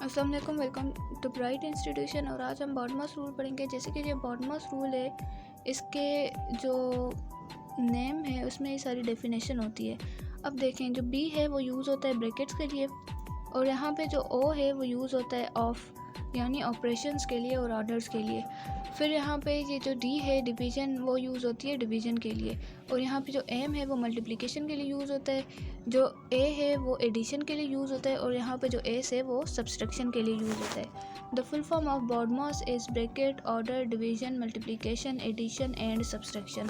अस्सलाम वालेकुम, welcome to bright institution. और आज हम बॉडमास रूल पढ़ेंगे। जैसे कि ये बॉडमास रूल है, इसके जो नेम है उसमें ये सारी डेफिनेशन होती है। अब देखें, जो बी है वो यूज़ होता है ब्रैकेट्स के लिए, और यहाँ पे जो ओ है वो यूज़ होता है ऑफ यानी ऑपरेशंस के लिए और ऑर्डर्स के लिए। फिर यहाँ पे ये जो डी है डिवीज़न, वो यूज़ होती है डिवीज़न के लिए। और यहाँ पे जो एम है वो मल्टीप्लिकेशन के लिए यूज़ होता है, जो ए है वो एडिशन के लिए यूज़ होता है, और यहाँ पे जो एस है वो सब्सट्रैक्शन के लिए यूज़ होता है। The full form of BODMAS is bracket, order, division, multiplication, addition and subtraction.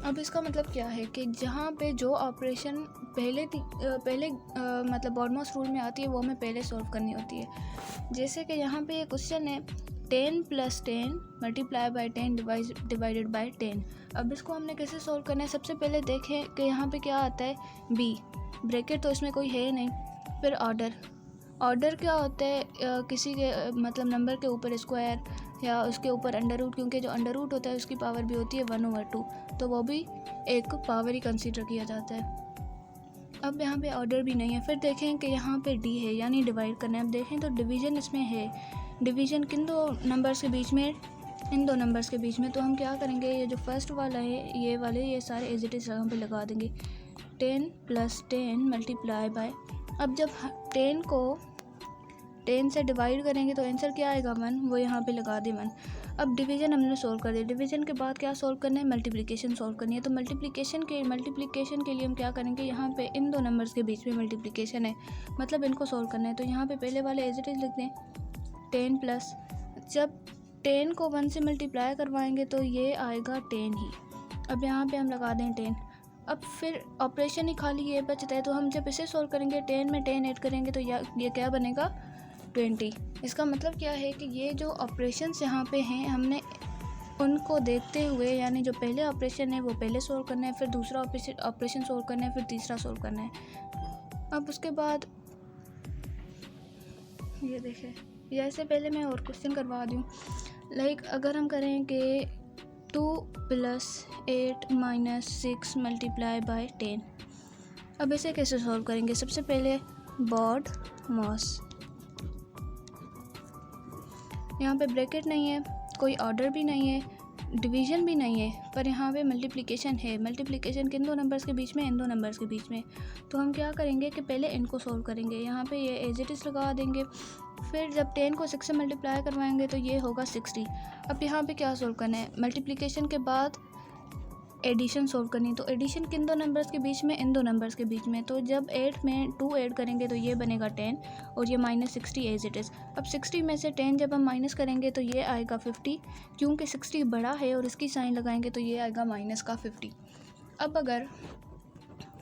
अब इसका मतलब क्या है कि जहाँ पे जो ऑपरेशन पहले मतलब बॉडमास रूल में आती है वो हमें पहले सॉल्व करनी होती है। जैसे कि यहाँ पे ये क्वेश्चन है 10 + 10 मल्टीप्लाई बाई 10 डिवाइडेड बाई 10। अब इसको हमने कैसे सॉल्व करना है? सबसे पहले देखें कि यहाँ पे क्या आता है, बी ब्रैकेट, तो इसमें कोई है नहीं। फिर ऑर्डर क्या होता है? किसी के मतलब नंबर के ऊपर स्क्वायर या उसके ऊपर अंडर रूट, क्योंकि जो अंडर रूट होता है उसकी पावर भी होती है 1/2, तो वो भी एक पावर ही कंसीडर किया जाता है। अब यहाँ पे ऑर्डर भी नहीं है। फिर देखें कि यहाँ पे डी है यानी डिवाइड करना है। अब देखें तो डिवीज़न इसमें है। डिवीज़न किन दो नंबर्स के बीच में? इन दो नंबर्स के बीच में। तो हम क्या करेंगे, ये जो फर्स्ट वाला है ये वाले, ये सारे एज इट इज़ यहाँ पे लगा देंगे। 10 + 10 मल्टीप्लाई बाय, अब जब 10 को 10 से डिवाइड करेंगे तो आंसर क्या आएगा? 1, वो यहाँ पे लगा दे 1। अब डिवीज़न हमने सोल्व कर दिया। डिवीज़न के बाद क्या सोल्व करना है? मल्टीप्लिकेशन सोल्व करनी है। तो मल्टीप्लिकेशन के लिए हम क्या करेंगे, यहाँ पे इन दो नंबर्स के बीच में मल्टीप्लिकेशन है, मतलब इनको सोल्व करना है। तो यहाँ पे पहले वाले एज इट इज़ लिख दें 10 प्लस, जब 10 को 1 से मल्टीप्लाई करवाएंगे तो ये आएगा 10 ही। अब यहाँ पे हम लगा दें 10। अब फिर ऑपरेशन ही खाली ये बचता है, तो हम जब इसे सोल्व करेंगे 10 में 10 ऐड करेंगे तो ये क्या बनेगा? 20। इसका मतलब क्या है कि ये जो ऑपरेशंस यहाँ पे हैं हमने उनको देखते हुए, यानी जो पहले ऑपरेशन है वो पहले सोल्व करना है, फिर दूसरा ऑपरेशन सोल्व करना है, फिर तीसरा सोल्व करना है। अब उसके बाद ये देखें, या इससे पहले मैं और क्वेश्चन करवा दूँ। लाइक अगर हम करें कि 2 + 8 - 6 मल्टीप्लाई बाय 10। अब इसे कैसे सॉल्व करेंगे? सबसे पहले बॉडमास, यहाँ पे ब्रैकेट नहीं है, कोई ऑर्डर भी नहीं है, डिवीज़न भी नहीं है, पर यहाँ पे मल्टीप्लिकेशन है। मल्टीप्लिकेशन किन दो नंबर्स के बीच में? इन दो नंबर्स के बीच में। तो हम क्या करेंगे कि पहले इनको सोल्व करेंगे। यहाँ पे ये एज इट इज़ लगा देंगे। फिर जब 10 को 6 से मल्टीप्लाई करवाएंगे तो ये होगा 60। अब यहाँ पे क्या सोल्व करना है? मल्टीप्लिकेशन के बाद एडिशन सोल्व करनी। तो एडिशन किन दो नंबर्स के बीच में? इन दो नंबर्स के बीच में। तो जब 8 में 2 ऐड करेंगे तो ये बनेगा 10, और ये -60 एज इट इज़। अब 60 में से 10 जब हम माइनस करेंगे तो ये आएगा 50, क्योंकि 60 बड़ा है और इसकी साइन लगाएंगे तो ये आएगा -50। अब अगर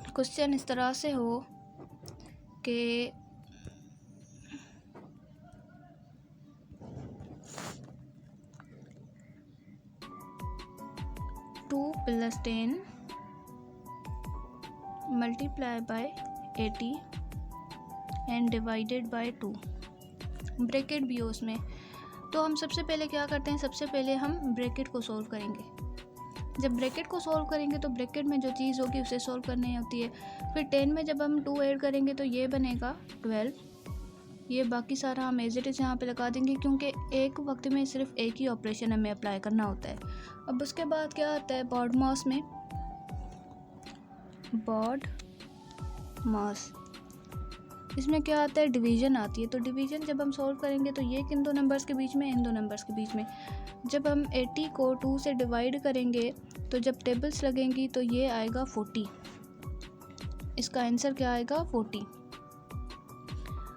क्वेश्चन इस तरह से हो कि 2 + 10 multiply by 80 and divided by 2, bracket भी हो उसमें, तो हम सबसे पहले क्या करते हैं? सबसे पहले हम ब्रैकेट को सॉल्व करेंगे। जब ब्रैकेट को सॉल्व करेंगे तो ब्रैकेट में जो चीज़ होगी उसे सॉल्व करनी होती है। फिर 10 में जब हम 2 ऐड करेंगे तो ये बनेगा 12। ये बाकी सारा हम एज इट इज़ यहाँ पे लगा देंगे, क्योंकि एक वक्त में सिर्फ एक ही ऑपरेशन हमें अप्लाई करना होता है। अब उसके बाद क्या आता है बॉडमास में? बॉडमास, इसमें क्या आता है? डिवीज़न आती है। तो डिवीज़न जब हम सॉल्व करेंगे तो ये किन दो नंबर्स के बीच में? इन दो नंबर्स के बीच में। जब हम 80 को 2 से डिवाइड करेंगे तो जब टेबल्स लगेंगी तो ये आएगा 40। इसका आंसर क्या आएगा? 40।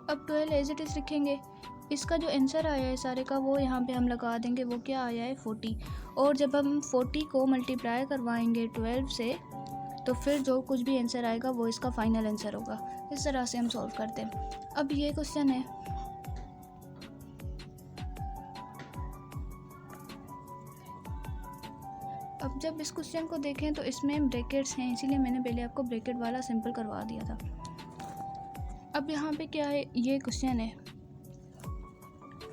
अब 12 एज इट इज़ लिखेंगे। इसका जो आंसर आया है सारे का वो यहाँ पे हम लगा देंगे, वो क्या आया है? 40। और जब हम 40 को मल्टीप्लाई करवाएंगे 12 से तो फिर जो कुछ भी आंसर आएगा वो इसका फाइनल आंसर होगा। इस तरह से हम सॉल्व करते हैं। अब ये क्वेश्चन है, अब जब इस क्वेश्चन को देखें तो इसमें ब्रैकेट्स हैं, इसीलिए मैंने पहले आपको ब्रैकेट वाला सिंपल करवा दिया था। अब यहाँ पे क्या है, ये क्वेश्चन है,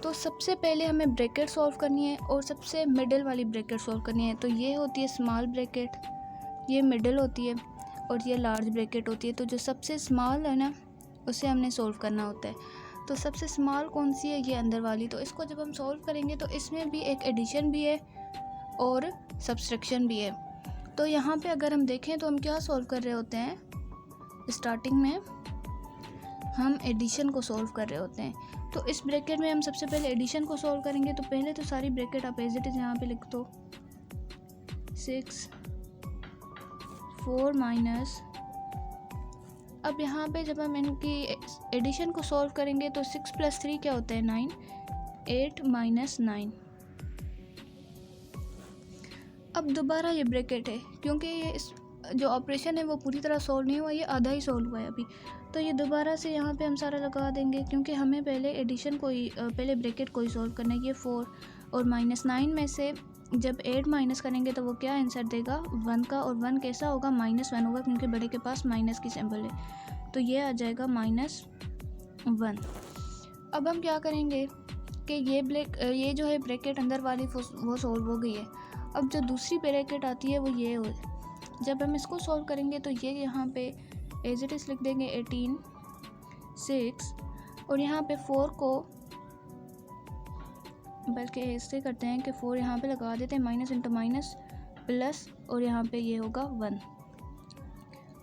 तो सबसे पहले हमें ब्रैकेट सॉल्व करनी है और सबसे मिडिल वाली ब्रैकेट सॉल्व करनी है। तो ये होती है स्मॉल ब्रैकेट, ये मिडिल होती है और ये लार्ज ब्रैकेट होती है। तो जो सबसे स्मॉल है ना उसे हमने सॉल्व करना होता है। तो सबसे स्मॉल कौन सी है, ये अंदर वाली। तो इसको जब हम सॉल्व करेंगे तो इसमें भी एक एडिशन भी है और सब्सट्रैक्शन भी है। तो यहाँ पे अगर हम देखें तो हम क्या सॉल्व कर रहे होते हैं, स्टार्टिंग में हम एडिशन को सॉल्व कर रहे होते हैं। तो इस ब्रैकेट में हम सबसे पहले एडिशन को सॉल्व करेंगे। तो पहले तो सारी ब्रैकेट आप एज इट इज़ यहाँ पे लिख दो, 6 4 माइनस, अब यहाँ पे जब हम इनकी एडिशन को सॉल्व करेंगे तो 6 + 3 क्या होता है 9, 8 - 9। अब दोबारा ये ब्रैकेट है, क्योंकि ये जो ऑपरेशन है वो पूरी तरह सॉल्व नहीं हुआ, ये आधा ही सॉल्व हुआ है अभी। तो ये दोबारा से यहाँ पे हम सारा लगा देंगे, क्योंकि हमें पहले एडिशन को ही पहले ब्रैकेट को ही सॉल्व करना है। ये 4 और -9 में से जब 8 माइनस करेंगे तो वो क्या आंसर देगा 1 का, और 1 कैसा होगा -1 होगा, क्योंकि बड़े के पास माइनस की सिंबल है। तो ये आ जाएगा -1। अब हम क्या करेंगे कि ये जो है ब्रैकेट अंदर वाली वो सॉल्व हो गई है। अब जो दूसरी ब्रैकेट आती है वो ये हो, जब हम इसको सॉल्व करेंगे तो ये यहाँ पे एज इट इज़ लिख देंगे 18 6, और यहाँ पे 4 को बल्कि ऐसे करते हैं कि 4 यहाँ पे लगा देते हैं, माइनस इंटू माइनस प्लस, और यहाँ पे ये होगा 1।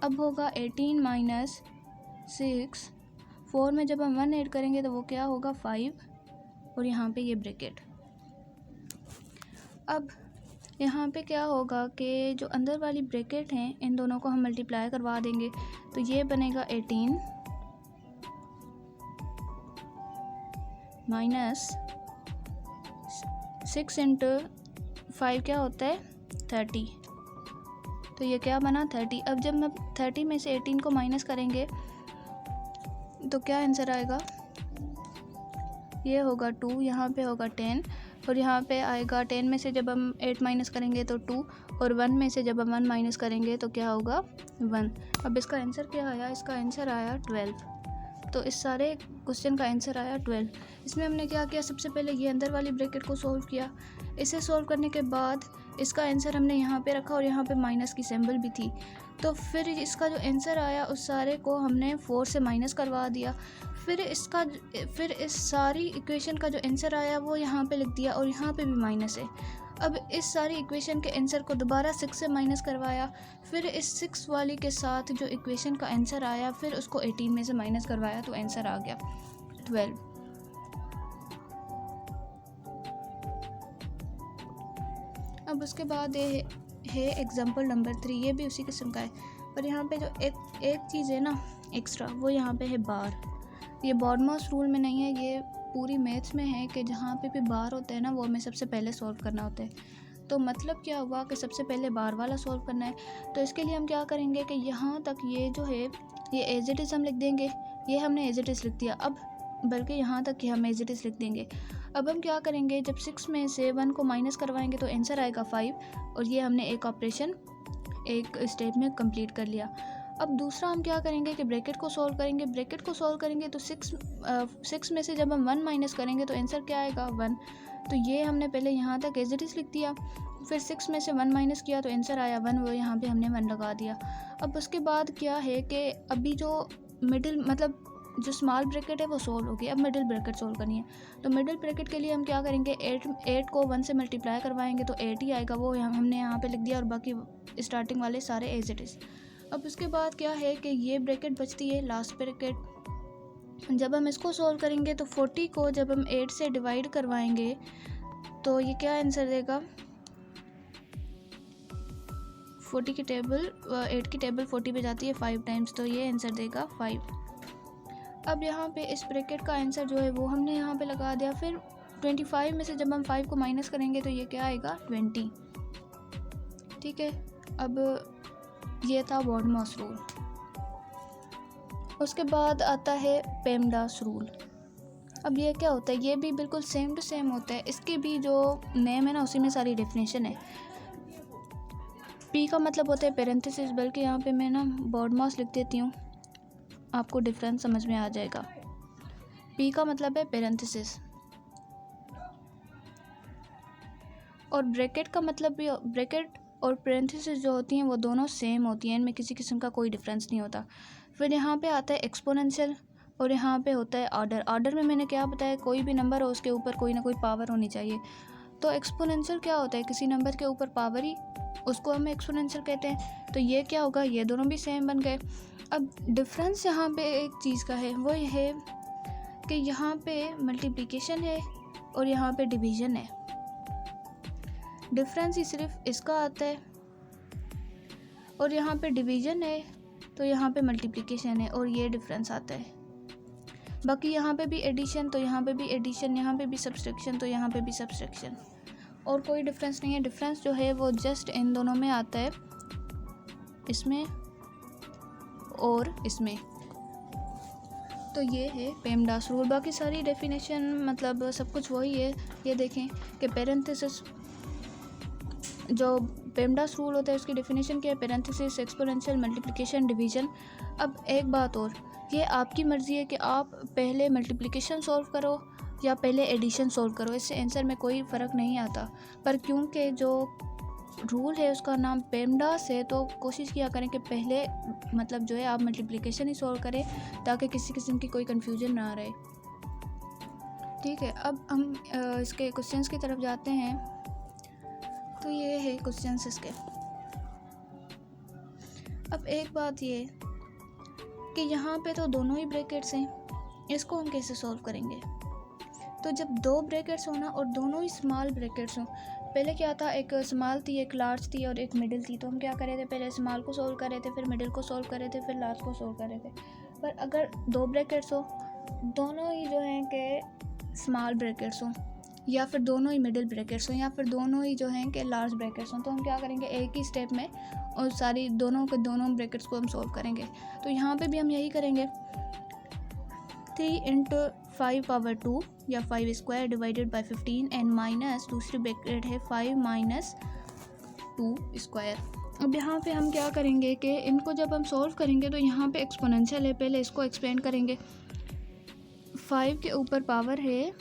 अब होगा 18 - 6, 4 में जब हम 1 ऐड करेंगे तो वो क्या होगा 5, और यहाँ पे ये ब्रैकेट। अब यहाँ पे क्या होगा कि जो अंदर वाली ब्रैकेट हैं इन दोनों को हम मल्टीप्लाई करवा देंगे। तो ये बनेगा 18 माइनस 6 इंटू 5 क्या होता है 30। तो ये क्या बना 30। अब जब मैं 30 में से 18 को माइनस करेंगे तो क्या आंसर आएगा, ये होगा 2, यहाँ पे होगा 10, और यहाँ पे आएगा 10 में से जब हम 8 माइनस करेंगे तो 2, और 1 में से जब हम 1 माइनस करेंगे तो क्या होगा 1। अब इसका आंसर क्या आया, इसका आंसर आया 12। तो इस सारे क्वेश्चन का आंसर आया 12। इसमें हमने क्या किया, सबसे पहले ये अंदर वाली ब्रैकेट को सॉल्व किया। इसे सॉल्व करने के बाद इसका आंसर हमने यहाँ पे रखा, और यहाँ पे माइनस की सिंबल भी थी। तो फिर इसका जो आंसर आया उस सारे को हमने 4 से माइनस करवा दिया। फिर इस सारी इक्वेशन का जो आंसर आया वो यहाँ पे लिख दिया, और यहाँ पे भी माइनस है। अब इस सारी इक्वेशन के आंसर को दोबारा 6 से माइनस करवाया, फिर इस 6 वाली के साथ जो इक्वेशन का आंसर आया फिर उसको 18 में से माइनस करवाया, तो आंसर आ गया 12। अब उसके बाद है एग्जाम्पल नंबर 3, ये भी उसी किस्म का है, पर यहाँ पे जो एक चीज़ है ना एक्स्ट्रा, वो यहाँ पे है बार। ये बॉडमॉस रूल में नहीं है, ये पूरी मैथ्स में है कि जहाँ पे भी बार होता है ना वो हमें सबसे पहले सॉल्व करना होता है। तो मतलब क्या हुआ कि सबसे पहले बार वाला सॉल्व करना है। तो इसके लिए हम क्या करेंगे कि यहाँ तक ये जो है ये एज इट इज़ हम लिख देंगे, ये हमने एज इट इज़ लिख दिया। अब बल्कि यहाँ तक कि हम एज इट इज़ लिख देंगे। अब हम क्या करेंगे, जब 6 में से 1 को माइनस करवाएंगे तो आंसर आएगा 5, और ये हमने एक ऑपरेशन एक स्टेप में कंप्लीट कर लिया। अब दूसरा हम क्या करेंगे कि ब्रैकेट को सॉल्व करेंगे। ब्रैकेट को सॉल्व करेंगे तो 6 में से जब हम 1 माइनस करेंगे तो आंसर क्या आएगा 1। तो ये हमने पहले यहाँ तक एज इट इज़ लिख दिया, फिर 6 में से 1 माइनस किया तो आंसर आया 1, वो यहाँ पे हमने 1 लगा दिया। अब उसके बाद क्या है कि अभी जो मिडिल मतलब जो स्मॉल ब्रैकेट है वो सॉल्व हो गई, अब मिडिल ब्रैकेट सॉल्व करनी है। तो मिडिल ब्रैकेट के लिए हम क्या करेंगे, 8 को 1 से मल्टीप्लाई करवाएंगे तो 8 ही आएगा, वो हमने यहाँ पे लिख दिया, और बाकी स्टार्टिंग वाले सारे एज इट इज़। अब उसके बाद क्या है कि ये ब्रैकेट बचती है लास्ट ब्रैकेट। जब हम इसको सॉल्व करेंगे तो 40 को जब हम 8 से डिवाइड करवाएंगे तो ये क्या आंसर देगा, 40 की टेबल 8 की टेबल 40 पे जाती है 5 टाइम्स, तो ये आंसर देगा 5। अब यहाँ पे इस ब्रैकेट का आंसर जो है वो हमने यहाँ पे लगा दिया। फिर 25 में से जब हम 5 को माइनस करेंगे तो ये क्या आएगा 20। ठीक है, अब ये था बॉडमॉस रूल। उसके बाद आता है पेमडास रूल। अब ये क्या होता है, ये भी बिल्कुल सेम टू सेम होता है, इसकी भी जो नेम है ना उसी में सारी डेफिनेशन है। पी का मतलब होता है पैरेंथेसिस, बल्कि यहाँ पे मैं ना बॉडमॉस लिख देती हूँ, आपको डिफरेंस समझ में आ जाएगा। पी का मतलब है पैरेंथेसिस, और ब्रैकेट का मतलब भी, ब्रैकेट और पैरेंथेसिस जो होती हैं वो दोनों सेम होती हैं, इनमें किसी किस्म का कोई डिफरेंस नहीं होता। फिर यहाँ पे आता है एक्सपोनेंशियल, और यहाँ पे होता है ऑर्डर। ऑर्डर में मैंने क्या बताया, कोई भी नंबर हो उसके ऊपर कोई ना कोई पावर होनी चाहिए। तो एक्सपोनेंशियल क्या होता है, किसी नंबर के ऊपर पावर ही, उसको हम एक्सपोनेंशियल कहते हैं। तो ये क्या होगा, ये दोनों भी सेम बन गए। अब डिफरेंस यहाँ पे एक चीज़ का है, वो ये है कि यहाँ पे मल्टीप्लिकेशन है और यहाँ पे डिवीज़न है। डिफरेंस ही सिर्फ इसका आता है, और यहाँ पे डिवीज़न है तो यहाँ पे मल्टीप्लिकेशन है, और ये डिफरेंस आता है। बाकी यहाँ पे भी एडिशन तो यहाँ पे भी एडिशन, यहाँ पे भी सब्सट्रैक्शन तो यहाँ पे भी सब्सट्रैक्शन, और कोई डिफरेंस नहीं है। डिफरेंस जो है वो जस्ट इन दोनों में आता है, इसमें और इसमें। तो ये है पेमडास रूल। बाकी सारी डेफिनेशन मतलब सब कुछ वही है। ये देखें कि पैरेंथेसिस, जो पेमडास रूल होता है उसकी डेफिनेशन क्या है, पैरेंथेसिस, एक्सपोनेंशियल, मल्टीप्लिकेशन, डिवीज़न। अब एक बात और, ये आपकी मर्ज़ी है कि आप पहले मल्टीप्लिकेशन सॉल्व करो या पहले एडिशन सॉल्व करो, इससे आंसर में कोई फ़र्क नहीं आता। पर क्योंकि जो रूल है उसका नाम पेमडास है, तो कोशिश किया करें कि पहले मतलब जो है आप मल्टीप्लिकेशन ही सॉल्व करें, ताकि किसी किस्म की कोई कन्फ्यूजन ना रहे। ठीक है, अब हम इसके क्वेश्चंस की तरफ जाते हैं। तो ये है क्वेश्चंस इसके। अब एक बात ये कि यहाँ पे तो दोनों ही ब्रैकेट्स हैं, इसको हम कैसे सॉल्व करेंगे। तो जब दो ब्रैकेट्स हो ना और दोनों ही स्मॉल ब्रैकेट्स हों, पहले क्या था, एक स्मॉल थी, एक लार्ज थी और एक मिडिल थी, तो हम क्या कर रहे थे, पहले स्मॉल को सॉल्व कर रहे थे, फिर मिडिल को सॉल्व कर रहे थे, फिर लार्ज को सॉल्व कर रहे थे। पर अगर दो ब्रैकेट्स हो, दोनों ही जो हैं कि स्मॉल ब्रैकेट्स हों, या फिर दोनों ही मिडिल ब्रैकेट्स हों, या फिर दोनों ही जो हैं कि लार्ज ब्रैकेट्स हों, तो हम क्या करेंगे, एक ही स्टेप में और सारी दोनों ब्रैकेट्स को हम सॉल्व करेंगे। तो यहाँ पे भी हम यही करेंगे। 3 × 5 पावर 2 या 5 square divided by 15 and minus दूसरी ब्रैकेट है 5 माइनस 2 स्क्वायर। अब यहाँ पे हम क्या करेंगे कि इनको जब हम सॉल्व करेंगे तो यहाँ पे एक्सपोनेंशियल है, पहले इसको एक्सपेंड करेंगे। 5 के ऊपर पावर है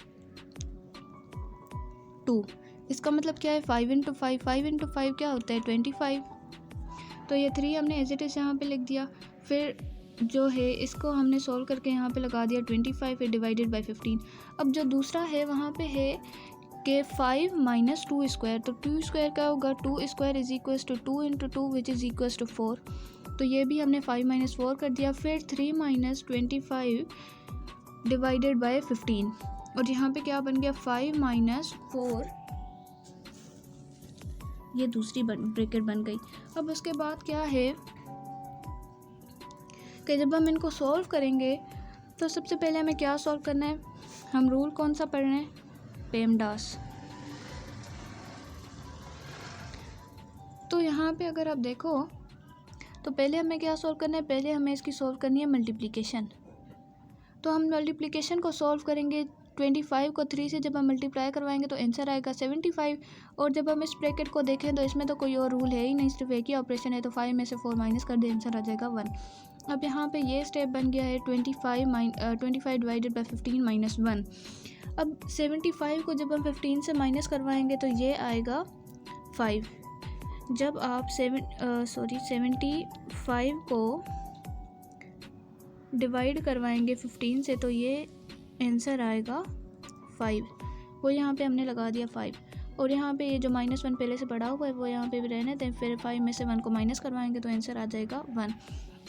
2, इसका मतलब क्या है, 5 × 5, 5 × 5 क्या होता है, 25। तो ये 3 हमने एज इट इज़ यहाँ पे लिख दिया। फिर जो है इसको हमने सॉल्व करके यहाँ पे लगा दिया 25 है डिवाइडेड बाई 15। अब जो दूसरा है वहाँ पे है कि 5 माइनस 2 स्क्वायर, तो 2 स्क्वायर क्या होगा, 2 square is equals to 2 × 2 which is equals to 4। तो ये भी हमने 5 माइनस 4 कर दिया। फिर 3 माइनस 25 डिवाइडेड बाई 15, और यहाँ पे क्या बन गया, 5 माइनस 4, ये दूसरी ब्रैकेट बन गई। अब उसके बाद क्या है कि जब हम इनको सॉल्व करेंगे तो सबसे पहले हमें क्या सॉल्व करना है, हम रूल कौन सा पढ़ रहे हैं, पेमडास। तो यहाँ पे अगर आप देखो तो पहले हमें क्या सॉल्व करना है, पहले हमें इसकी सॉल्व करनी है मल्टीप्लिकेशन। तो हम मल्टीप्लिकेशन को सॉल्व करेंगे, 25 को 3 से जब हम मल्टीप्लाई करवाएंगे तो आंसर आएगा 75। और जब हम इस ब्रैकेट को देखें तो इसमें तो कोई और रूल है ही नहीं, सिर्फ एक ही ऑपरेशन है, तो 5 में से 4 माइनस कर दे, आंसर आ जाएगा 1। अब यहाँ पे ये स्टेप बन गया है 25 डिवाइडेड बाई 15 माइनस 1। अब 75 को जब हम 15 से माइनस करवाएंगे तो ये आएगा 5। जब आप 75 को डिवाइड करवाएंगे 15 से तो ये आंसर आएगा 5। वो यहाँ पे हमने लगा दिया 5, और यहाँ पे ये जो -1 पहले से पड़ा हुआ है वो यहाँ पे भी रहने दें। फिर 5 में से 1 को माइनस करवाएंगे तो आंसर आ जाएगा 1।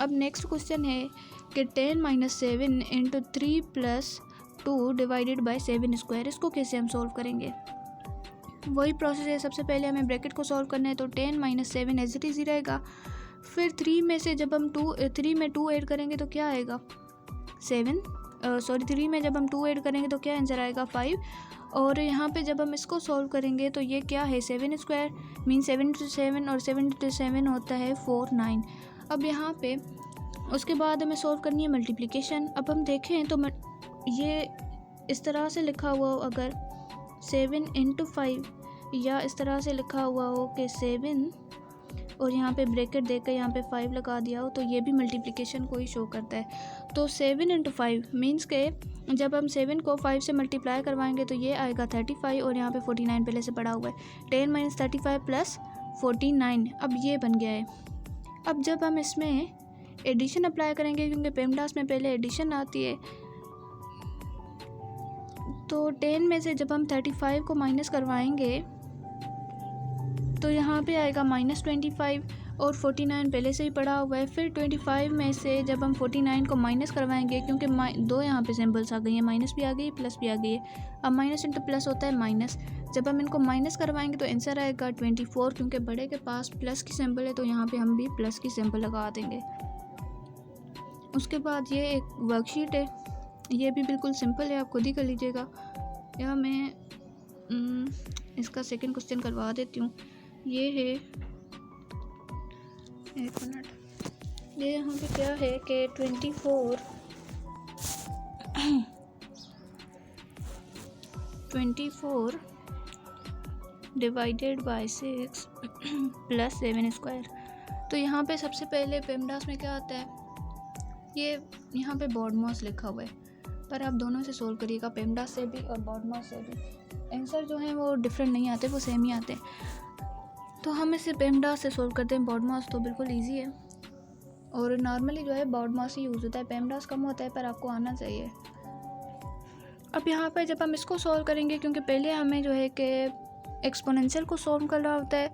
अब नेक्स्ट क्वेश्चन है कि 10 - 7 × 3 + 2 डिवाइडेड बाई 7 स्क्वायर, इसको कैसे हम सॉल्व करेंगे। वही प्रोसेस है, सबसे पहले हमें ब्रैकेट को सॉल्व करना है, तो 10 - 7 एज इट इज़ ही रहेगा। फिर 3 में से जब हम 3 में 2 ऐड करेंगे तो क्या आएगा 7, 3 में जब हम 2 ऐड करेंगे तो क्या आंसर आएगा 5। और यहाँ पे जब हम इसको सॉल्व करेंगे तो ये क्या है 7 स्क्वायर मीन 7 × 7, और 7 × 7 होता है 4, 9। अब यहाँ पे उसके बाद हमें सॉल्व करनी है मल्टीप्लिकेशन। अब हम देखें तो ये इस तरह से लिखा हुआ हो, अगर 7 × 5, या इस तरह से लिखा हुआ हो कि 7 और यहाँ पे ब्रैकेट देकर यहाँ पे 5 लगा दिया हो, तो ये भी मल्टीप्लिकेशन को ही शो करता है। तो 7 × 5 मीन्स के जब हम 7 को 5 से मल्टीप्लाई करवाएंगे तो ये आएगा 35, और यहाँ पे 49 पहले से पड़ा हुआ है, 10 - 35 + 49। अब ये बन गया है। अब जब हम इसमें एडिशन अप्लाई करेंगे क्योंकि पेमडास में पहले एडिशन आती है। तो 10 में से जब हम 35 को माइनस करवाएंगे तो यहाँ पे आएगा -25 और 49 पहले से ही पड़ा हुआ है। फिर 25 में से जब हम 49 को माइनस करवाएंगे, क्योंकि दो यहाँ पे सिंबल्स आ गई हैं, माइनस भी आ गई है प्लस भी आ गई है। अब माइनस इंटू प्लस होता है माइनस। जब हम इनको माइनस करवाएंगे तो आंसर आएगा 24, क्योंकि बड़े के पास प्लस की सिंबल है तो यहाँ पे हम भी प्लस की सिंबल लगा देंगे। उसके बाद ये एक वर्कशीट है, ये भी बिल्कुल सिंपल है, आप खुद ही कर लीजिएगा। या मैं इसका सेकंड क्वेश्चन करवा देती हूँ। ये है, एक मिनट, ये यहाँ पे क्या है कि 24 डिवाइडेड बाय 6 प्लस 7 स्क्वायर। तो यहाँ पे सबसे पहले पेमडास में क्या आता है, ये यहाँ पे बॉडमॉस लिखा हुआ है, पर आप दोनों से सोल्व करिएगा, पेमडास से भी और बॉडमॉस से भी। आंसर जो है वो डिफरेंट नहीं आते, वो सेम ही आते हैं। तो हम इसे पेमडास से सोल्व करते हैं। बॉडमॉस तो बिल्कुल इजी है और नॉर्मली जो है बॉडमॉस ही यूज़ होता है, पेमडास कम होता है, पर आपको आना चाहिए। अब यहाँ पर जब हम इसको सॉल्व करेंगे, क्योंकि पहले हमें जो है कि एक्सपोनेंशियल को सॉल्व करना होता है,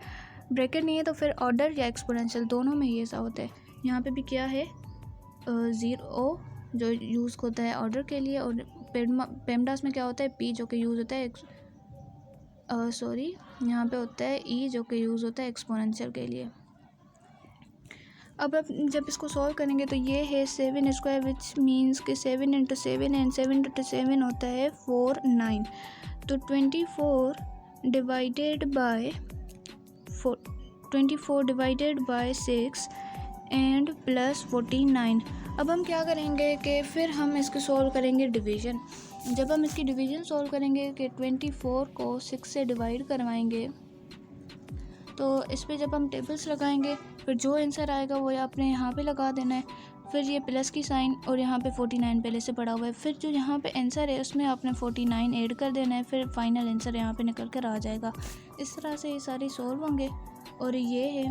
ब्रैकेट नहीं है तो फिर ऑर्डर या एक्सपोनेंशियल दोनों में ही ऐसा होता है। यहाँ पे भी क्या है, 0 जो यूज़ होता है ऑर्डर के लिए, और पेमडास में क्या होता है, P जो कि यूज़ होता है यहाँ पे होता है E जो कि यूज़ होता है एक्सपोनेंशियल के लिए। अब जब इसको सॉल्व करेंगे तो ये है 7 स्क्वायर, विच मीन्स कि 7 इंटू 7 एंड 7 इंटू 7 होता है 49। तो 24 डिवाइडेड बाय 6 एंड प्लस 49। अब हम क्या करेंगे कि फिर हम इसको सॉल्व करेंगे डिवीज़न। जब हम इसकी डिवीज़न सॉल्व करेंगे कि 24 को 6 से डिवाइड करवाएंगे, तो इस पे जब हम टेबल्स लगाएंगे फिर जो आंसर आएगा वो आपने यहाँ पे लगा देना है। फिर ये प्लस की साइन और यहाँ पे 49 पहले से पड़ा हुआ है, फिर जो यहाँ पे आंसर है उसमें आपने 49 ऐड कर देना है, फिर फाइनल आंसर यहाँ पे निकल कर आ जाएगा। इस तरह से ये सारे सॉल्व होंगे। और ये है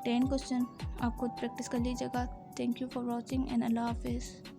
10 क्वेश्चन, आप खुद प्रैक्टिस कर लीजिएगा। Thank you for watching and अल्लाह हाफिज़।